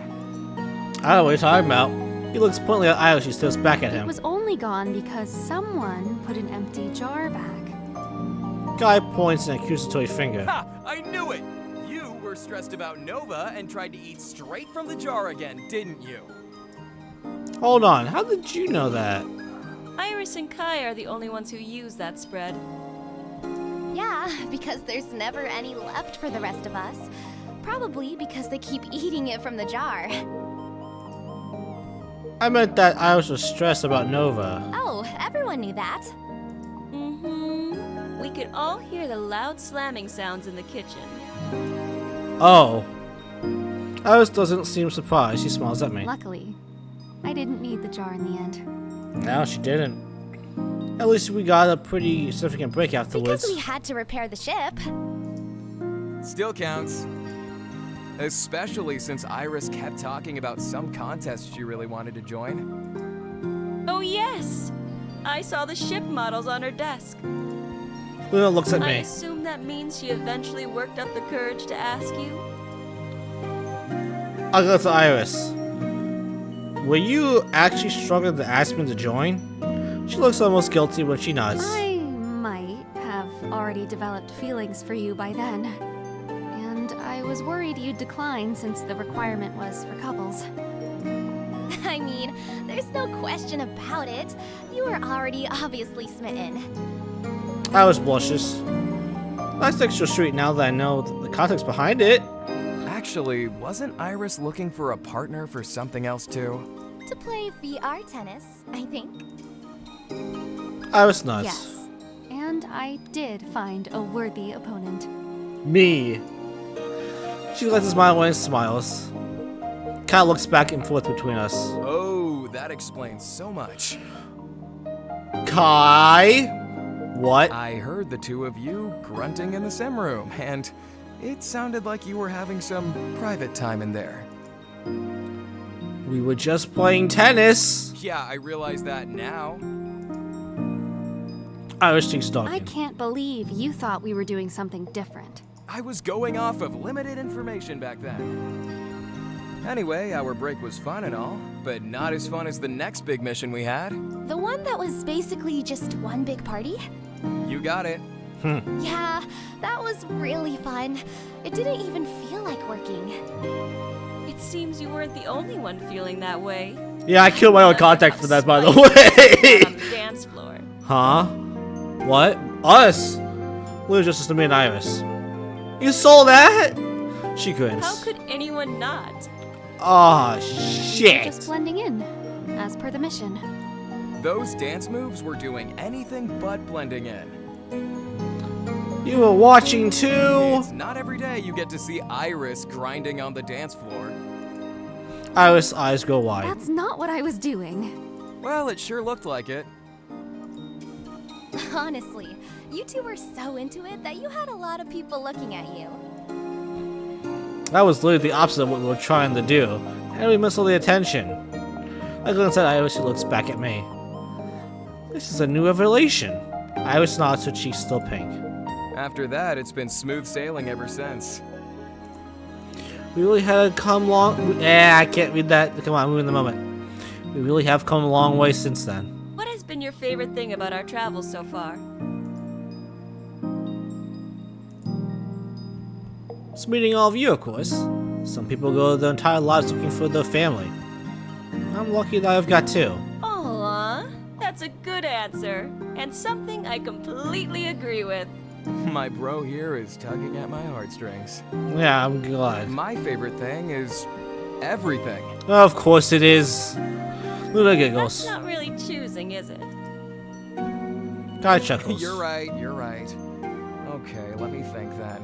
I don't know what you're talking about. He looks pointedly at Iris. She stares back at It him. was only gone because someone put an empty jar back. Guy points an accusatory finger. Ha! I knew it! You were stressed about Nova and tried to eat straight from the jar again, didn't you? Hold on. How did you know that? Iris and Kai are the only ones who use that spread. Yeah, because there's never any left for the rest of us. Probably because they keep eating it from the jar. I meant that Iris was stressed about Nova. Oh, everyone knew that. Mm-hmm. We could all hear the loud slamming sounds in the kitchen. Oh. Iris doesn't seem surprised. She smiles at me. Luckily, I didn't need the jar in the end. No, she didn't. At least we got a pretty significant break afterwards. Because we had to repair the ship. Still counts. Especially since Iris kept talking about some contest she really wanted to join. Oh yes! I saw the ship models on her desk. Luna looks at I me. assume that means she eventually worked up the courage to ask you? I'll go to Iris. Were you actually struggling to ask me to join? She looks almost guilty when she nods. I might have already developed feelings for you by then. And I was worried you'd decline since the requirement was for couples. I mean, there's no question about it. You were already obviously smitten. Iris blushes. That's extra sweet now that I know the context behind it. Actually, wasn't Iris looking for a partner for something else too? To play VR tennis, I think. Iris nods. Yes. And I did find a worthy opponent. Me. She lets a smile when smiles. Kai looks back and forth between us. Oh, that explains so much. Kai? What? I heard the two of you grunting in the sim room, and it sounded like you were having some private time in there. We were just playing tennis. Yeah, I realize that now. Iris cheeks I darken. can't believe you thought we were doing something different. I was going off of limited information back then. Anyway, our break was fun and all, but not as fun as the next big mission we had. The one that was basically just one big party? You got it. Yeah, that was really fun. It didn't even feel like working. It seems you weren't the only one feeling that way. Yeah, I killed my own contact for that, by the On way. the dance floor. Huh? What? Us? Luna just to me and Iris. You saw that? She grins. How could anyone not? Aw, Just shit. blending in, as per the mission. Those dance moves were doing anything but blending in. You were watching too? It's not every day you get to see Iris grinding on the dance floor. Iris' eyes go wide. That's not what I was doing. Well, it sure looked like it. Honestly, you two were so into it that you had a lot of people looking at you. That was literally the opposite of what we were trying to do. And we missed all the attention. I glance at Iris, who looks back at me. This is a new revelation. Iris nods, her cheeks still pink. After that, it's been smooth sailing ever since. We really had come long. I can't read that. Come on, move in the moment. We really have come a long way since then. What has been your favorite thing about our travels so far? It's meeting all of you, of course. Some people go their entire lives looking for their family. I'm lucky that I've got two. Aw, that's a good answer, and something I completely agree with. My bro here is tugging at my heartstrings. Yeah, I'm glad. My favorite thing is everything. Of course it is. Luna That's giggles. not really choosing, is it? Guy chuckles. You're right, you're right. Okay, let me think then.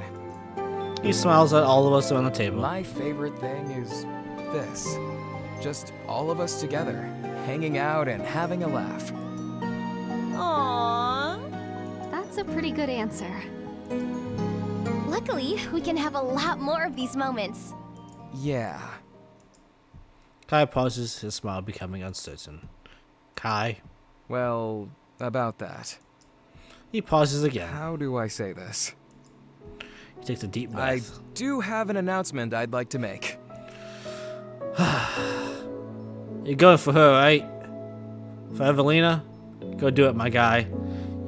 He smiles at all of us around the table. My favorite thing is this. Just all of us together, hanging out and having a laugh. Aww. That's a pretty good answer. Luckily, we can have a lot more of these moments. Yeah. Kai pauses, his smile becoming uncertain. Kai. Well, about that. He pauses again. How do I say this? He takes a deep I breath. do have an announcement I'd like to make. You're going for her, right? For Evelina? Go do it, my guy.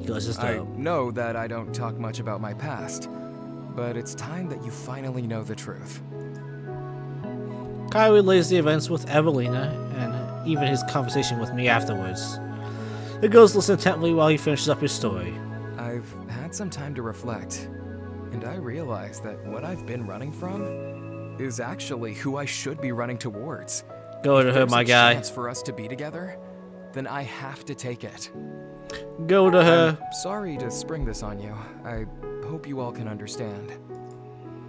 He goes as I though. know that I don't talk much about my past, but it's time that you finally know the truth. Kai relays the events with Evelina and even his conversation with me afterwards. The girls listen intently while he finishes up his story. I've had some time to reflect, and I realize that what I've been running from is actually who I should be running towards. Go to If her, there's my a guy. chance for us to be together, then I have to take it. Go to her. I'm sorry to spring this on you. I hope you all can understand.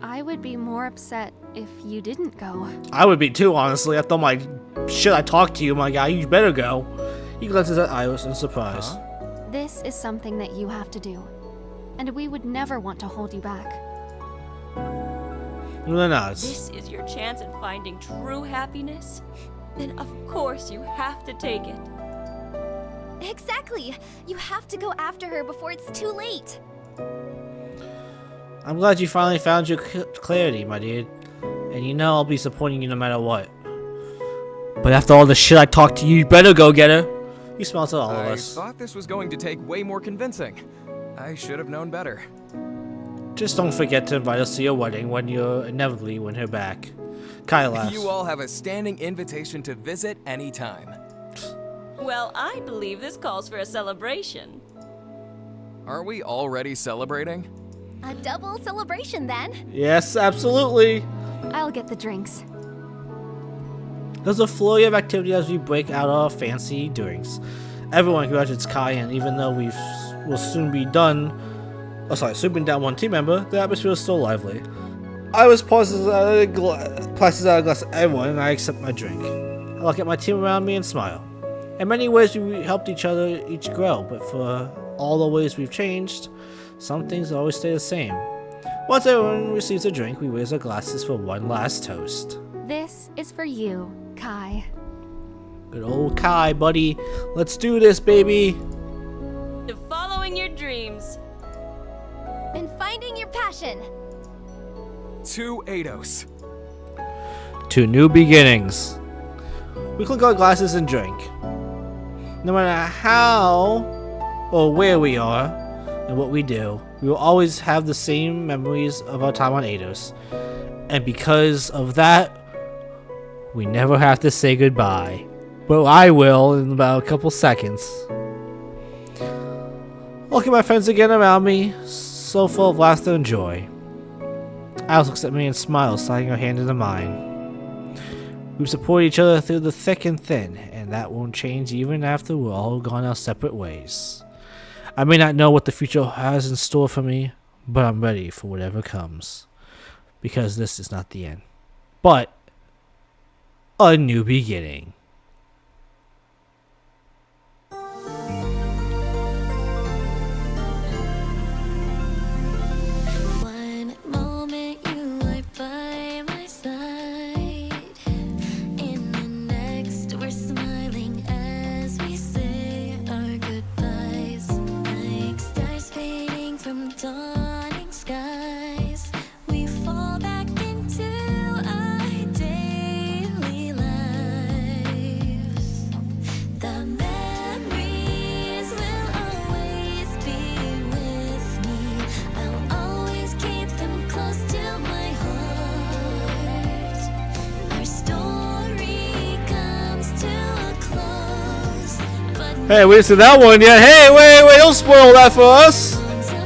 I would be more upset if you didn't go. I would be too, honestly. After all my shit I talked to you, my guy. You better go. He glances at Iris in surprise. Huh? This is something that you have to do. And we would never want to hold you back. Luna nods. This is your chance at finding true happiness? Then of course you have to take it. Exactly! You have to go after her before it's too late. I'm glad you finally found your clarity, my dude. And you know I'll be supporting you no matter what. But after all the shit I talked to you, you better go get her. He smiles at all of I us. thought this was going to take way more convincing. I should have known better. Just don't forget to invite us to your wedding when you inevitably win her back. Kai laughs. You all have a standing invitation to visit anytime. Well, I believe this calls for a celebration. Aren't we already celebrating? A double celebration then. Yes, absolutely. I'll get the drinks. There's a flurry of activity as we break out our fancy drinks. Everyone congratulates Kai, and even though will soon be down one team member, the atmosphere is still lively. Iris passes out a glass to everyone, and I accept my drink. I look at my team around me and smile. In many ways, we helped each grow, but for all the ways we've changed, some things always stay the same. Once everyone receives a drink, we raise our glasses for one last toast. This is for you, Kai. Good old Kai, buddy. Let's do this, baby. To following your dreams. And finding your passion. To Eidos. To new beginnings. We clink our glasses and drink. No matter how or where we are and what we do, we will always have the same memories of our time on Eidos. And because of that, we never have to say goodbye. But I will in about a couple seconds. Look at my friends again around me, so full of laughter and joy. Alice looks at me and smiles, sliding her hand into mine. We've supported each other through the thick and thin, and that won't change even after we're all gone our separate ways. I may not know what the future has in store for me, but I'm ready for whatever comes. Because this is not the end, but a new beginning. One moment you are by my side, in the next we're smiling as we say our goodbyes. Like stars fading from dawning skies, we fall back into our daily lives. The memories will always be with me. I'll always keep them close to my heart. Our story comes to a close, but Hey, we didn't see that one yet. Hey, wait, don't spoil that for us. months apart.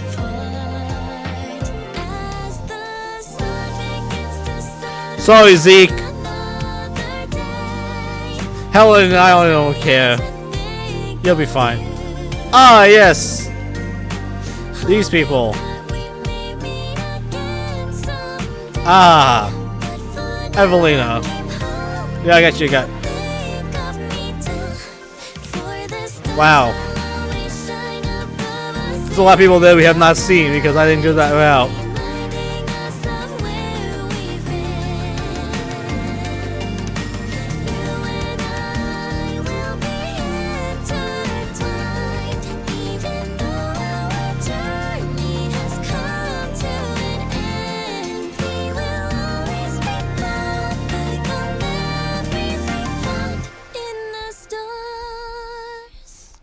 As the sun begins to set Sorry, Zeke. another day, Helen and I don't care. make You'll be fine. Ah, yes. These people. we may meet again someday. Ah, But for Evelina. Yeah, I got you. Got. think of me too. For the stars Wow. always shine above us, There's a lot of people there we have not seen because I didn't go that route. reminding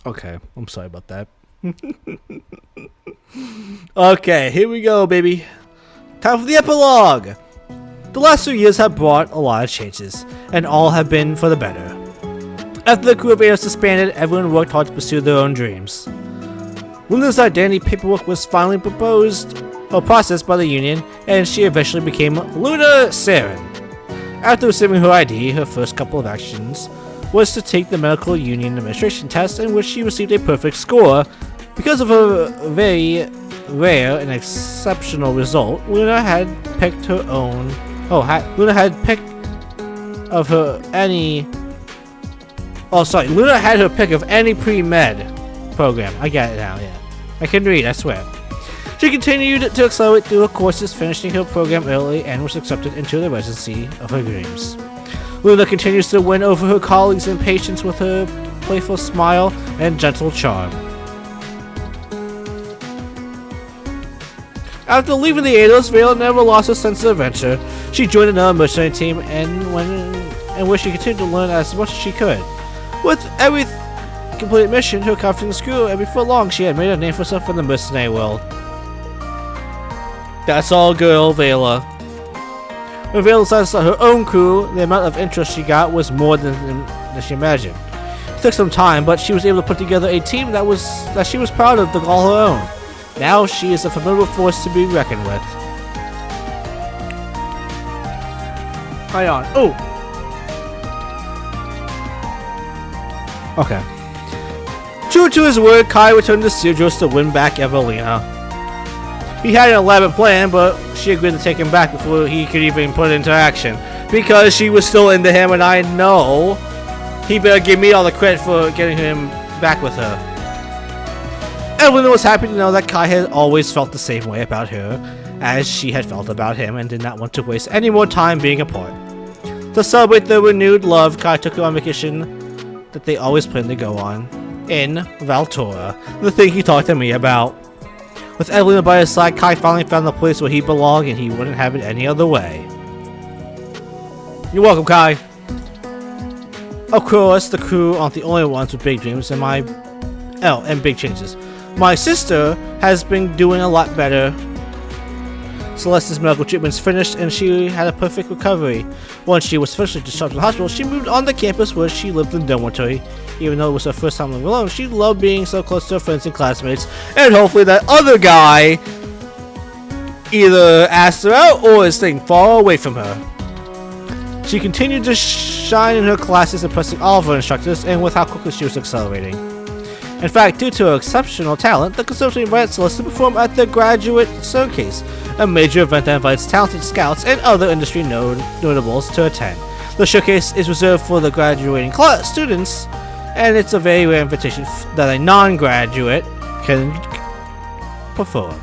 Okay, I'm sorry about that. Okay, here we go, baby. Time for the epilogue. The last few years have brought a lot of changes, and all have been for the better. After the crew of Ares disbanded, everyone worked hard to pursue their own dreams. Luna's identity paperwork was finally proposed or processed by the Union, and she eventually became Luna Saren. After receiving her ID, her first couple of actions was to take the Medical Union Administration test, in which she received a perfect score. Because of her very rare and exceptional result, Luna had picked her own. Luna had picked of her any. Luna had her pick of any pre-med program. I get it now. Yeah, I can read. I swear. She continued to accelerate through her courses, finishing her program early, and was accepted into the residency of her dreams. Luna continues to win over her colleagues and patients with her playful smile and gentle charm. After leaving the Eidos, Vela never lost her sense of adventure. She joined another mercenary team, where she continued to learn as much as she could. With every completed mission, her confidence grew, and before long, she had made a name for herself in the mercenary world. That's all girl Vela. When Vela decided to start her own crew, the amount of interest she got was more than she imagined. It took some time, but she was able to put together a team that she was proud of to call her own. Now she is a formidable force to be reckoned with. Hang on. Oh! Okay. True to his word, Kai returned to Sudros to win back Evelina. He had an elaborate plan, but she agreed to take him back before he could even put it into action. Because she was still into him, and I know he better give me all the credit for getting him back with her. Evelina was happy to know that Kai had always felt the same way about her as she had felt about him, and did not want to waste any more time being apart. To celebrate their renewed love, Kai took her on vacation that they always planned to go on in Valtora, the thing he talked to me about. With Evelina by his side, Kai finally found the place where he belonged, and he wouldn't have it any other way. You're welcome, Kai. Of course, the crew aren't the only ones with big dreams and big changes. My sister has been doing a lot better. Celeste's medical treatment's finished, and she had a perfect recovery. Once she was officially discharged from the hospital, she moved on to campus where she lived in dormitory. Even though it was her first time living alone, she loved being so close to her friends and classmates, and hopefully that other guy either asked her out or is staying far away from her. She continued to shine in her classes, impressing all of her instructors, and with how quickly she was accelerating. In fact, due to her exceptional talent, the conservatory invited Celeste to perform at the Graduate Showcase, a major event that invites talented scouts and other industry notables to attend. The showcase is reserved for the graduating students, and it's a very rare invitation that a non-graduate can perform.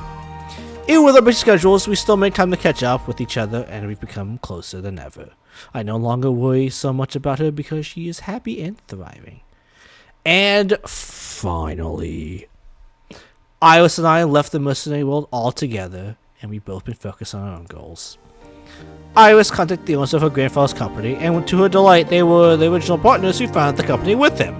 Even with our busy schedules, we still make time to catch up with each other, and we've become closer than ever. I no longer worry so much about her because she is happy and thriving. And finally, Iris and I left the mercenary world altogether, and we've both been focused on our own goals. Iris contacted the owners of her grandfather's company, and to her delight, they were the original partners who founded the company with him.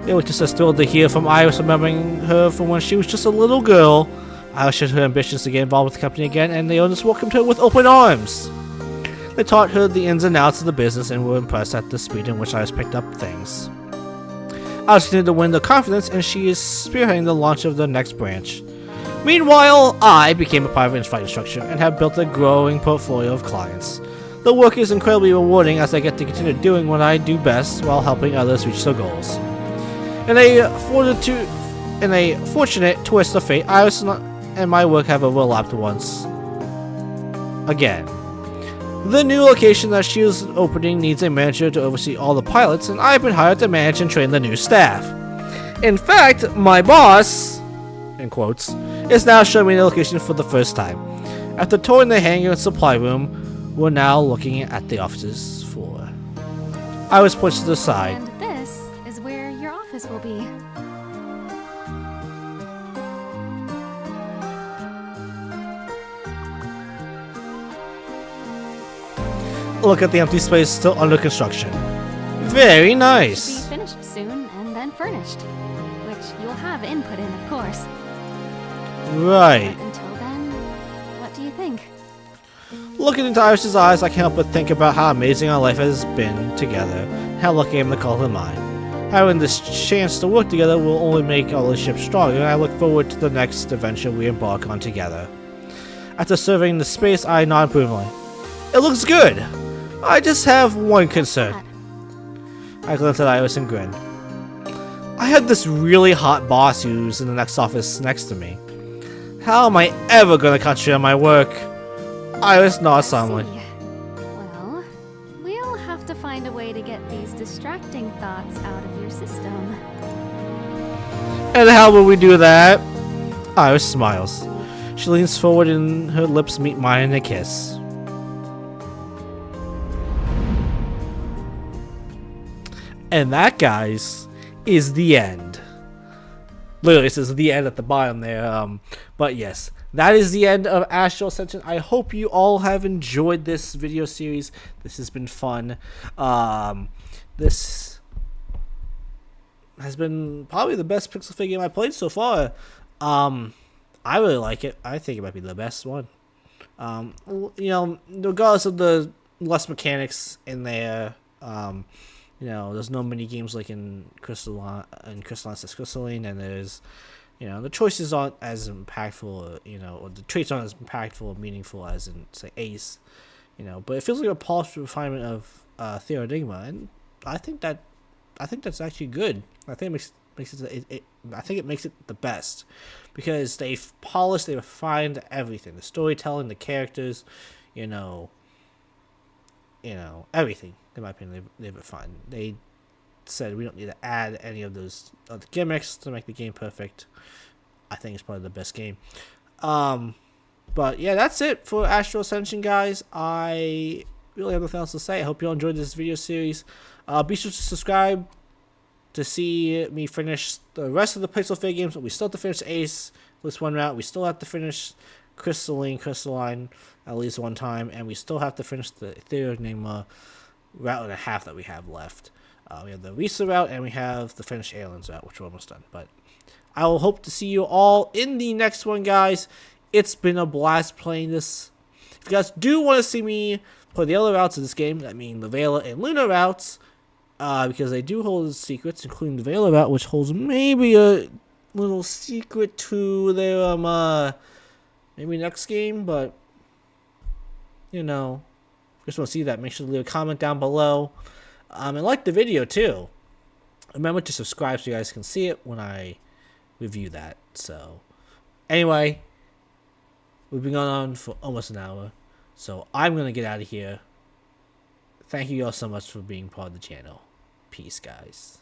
They were just as thrilled to hear from Iris, remembering her from when she was just a little girl. Iris shared her ambitions to get involved with the company again, and the owners welcomed her with open arms. They taught her the ins and outs of the business and were impressed at the speed in which Iris picked up things. Iris continued to win their confidence, and she is spearheading the launch of the next branch. Meanwhile, I became a private flight instructor and have built a growing portfolio of clients. The work is incredibly rewarding as I get to continue doing what I do best while helping others reach their goals. In a fortunate twist of fate, Iris and my work have overlapped once again. The new location that she is opening needs a manager to oversee all the pilots, and I've been hired to manage and train the new staff. In fact, my boss, in quotes, is now showing me the location for the first time. After touring the hangar and supply room, we're now looking at the offices floor. I was pushed to the side. And this is where your office will be. Look at the empty space still under construction. Very Should nice. be finished soon and then furnished. have input in, of course. Right. But until then, what do you think? Looking into Iris's eyes, I can't help but think about how amazing our life has been together, how lucky I am to call her mine. Having this chance to work together will only make our relationship stronger, and I look forward to the next adventure we embark on together. After surveying the space, I nod approvingly. It looks good! I just have one concern. I glanced at Iris and grinned. I have this really hot boss who's in the next office next to me. How am I ever gonna concentrate on my work? Iris nods solemnly. Well, we'll have to find a way to get these distracting thoughts out of your system. And how will we do that? Iris smiles. She leans forward and her lips meet mine in a kiss. And that, guys, is the end. Literally, it says the end at the bottom there. But yes, that is the end of Astral Ascension. I hope you all have enjoyed this video series. This has been fun. This has been probably the best Pixel Fig game I played so far. I really like it. I think it might be the best one. You know, regardless of the less mechanics in there, you know, there's no mini games like in Crystalline and there's, you know, the choices aren't as impactful, or, you know, or the traits aren't as impactful or meaningful as in, say, Ace, you know, but it feels like a polished refinement of Theodenigma, and I think that's actually good. I think it makes it the best because they've polished, they refined everything, the storytelling, the characters, you know, everything. In my opinion, they've refined. They said we don't need to add any of those other gimmicks to make the game perfect. I think it's probably the best game. But yeah, that's it for Astral Ascension, guys. I really have nothing else to say. I hope you all enjoyed this video series. Be sure to subscribe to see me finish the rest of the Pixel Fig games. We still have to finish Ace, at least one route. We still have to finish Crystalline at least one time, and we still have to finish the Theodenigma route and a half that we have left. We have the Risa route, and we have the finished Aliens route, which we're almost done. But I will hope to see you all in the next one, guys. It's been a blast playing this. If you guys do want to see me play the other routes of this game, I mean the Vela and Luna routes, because they do hold secrets, including the Vela route, which holds maybe a little secret to their maybe next game, but you know, if you just want to see that, make sure to leave a comment down below, and like the video too. Remember to subscribe so you guys can see it when I review that. So anyway, we've been going on for almost an hour, so I'm gonna get out of here. Thank you all so much for being part of the channel. Peace, guys.